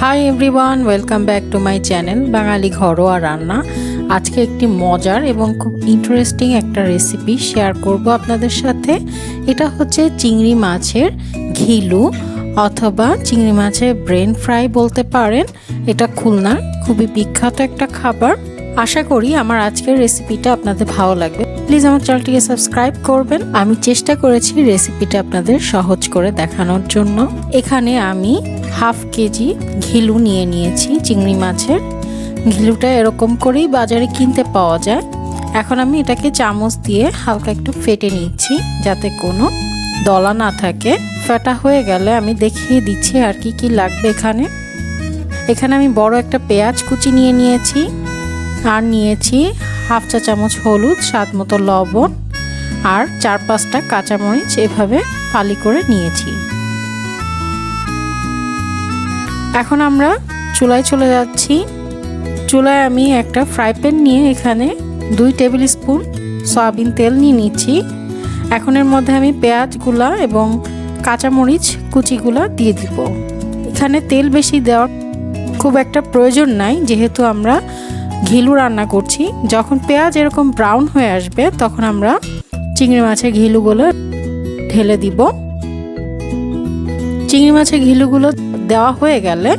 High everyone, welcome back to my channel Bangali ঘরোয়া রান্না। আজকে একটি মজার এবং খুব ইন্টারেস্টিং একটা রেসিপি শেয়ার করব আপনাদের সাথে। এটা হচ্ছে চিংড়ি মাছের ঘিলু অথবা চিংড়ি মাছের ব্রেন ফ্রাই বলতে পারেন। এটা খুলনার খুবই বিখ্যাত একটা খাবার। আশা করি আমার আজকের রেসিপিটা আপনাদের ভালো লাগবে। প্লিজ আমার চ্যানেলটিকে সাবস্ক্রাইব করবেন। আমি চেষ্টা করেছি রেসিপিটা আপনাদের সহজ করে দেখানোর জন্য। এখানে আমি হাফ কেজি ঘিলু নিয়ে নিয়েছি। চিংড়ি মাছের ঘিলুটা এরকম করেই বাজারে কিনতে পাওয়া যায়। এখন আমি এটাকে চামচ দিয়ে হালকা একটু ফেটে নিচ্ছি যাতে কোনো দলা না থাকে। ফেটা হয়ে গেলে আমি দেখিয়ে দিচ্ছি আর কি লাগবে। এখানে আমি বড় একটা পেঁয়াজ কুচি নিয়ে নিয়েছি, আর নিয়েছি হাফ চা চামচ হলুদ, স্বাদ মতো লবণ, আর 4-5টা কাঁচামরিচ এভাবে ফালি করে নিয়েছি। এখন আমরা চুলায় চলে যাচ্ছি। চুলায় আমি একটা ফ্রাই প্যান নিয়ে এখানে 2 টেবিল স্পুন সয়াবিন তেল নিয়ে নিচ্ছি। এখন এর মধ্যে আমি পেঁয়াজগুলা এবং কাঁচামরিচ কুচিগুলা দিয়ে দিব। এখানে তেল বেশি দেওয়ার খুব একটা প্রয়োজন নাই, যেহেতু আমরা ঘিলু রান্না করছি। যখন পেঁয়াজ এরকম ব্রাউন হয়ে আসবে তখন আমরা চিংড়ি মাছের ঘিলুগুলো ঢেলে দিব। চিংড়ি মাছের ঘিলুগুলো দেওয়া হয়ে গেলে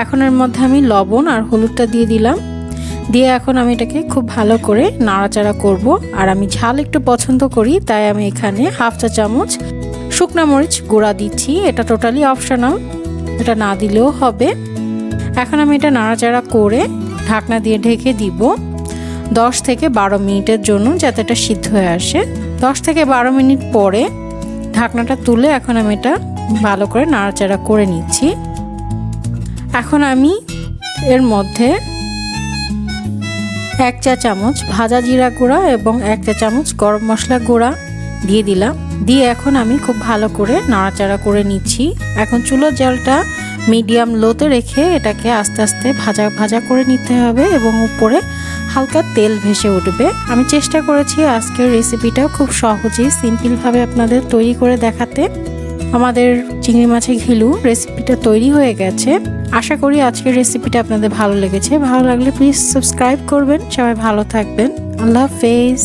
এখন এর মধ্যে আমি লবণ আর হলুদটা দিয়ে দিলাম। দিয়ে এখন আমি এটাকে খুব ভালো করে নাড়াচাড়া করব। আর আমি ঝাল একটু পছন্দ করি, তাই আমি এখানে হাফ চা চামচ শুকনো মরিচ গুঁড়া দিচ্ছি। এটা টোটালি অপশনাল, এটা না দিলেও হবে। এখন আমি এটা নাড়াচাড়া করে ঢাকনা দিয়ে ঢেকে দিব 10 থেকে 12 মিনিটের জন্য, যাতে এটা সিদ্ধ হয়ে আসে। 10 থেকে 12 মিনিট পরে ঢাকনাটা তুলে এখন আমি এটা ভালো করে নাড়াচাড়া করে নিচ্ছি। এখন আমি এর মধ্যে 1 চা চামচ ভাজা জিরা গুঁড়া এবং 1 চা চামচ গরম মশলা গুঁড়া দিয়ে দিলাম। দিয়ে এখন আমি খুব ভালো করে নাড়াচাড়া করে নিচ্ছি। এখন চুলার জালটা মিডিয়াম লোতে রেখে এটাকে আস্তে আস্তে ভাজা ভাজা করে নিতে হবে এবং উপরে হালকা তেল ভেসে উঠবে। আমি চেষ্টা করেছি আজকের রেসিপিটা খুব সহজেই সিম্পলভাবে আপনাদের তৈরি করে দেখাতে। আমাদের চিংড়ি মাছের ঘিলু রেসিপিটা তৈরি হয়ে গেছে। আশা করি আজকের রেসিপিটা আপনাদের ভালো লেগেছে। ভালো লাগলে প্লিজ সাবস্ক্রাইব করবেন। সবাই ভালো থাকবেন। আল্লাহ হাফেজ।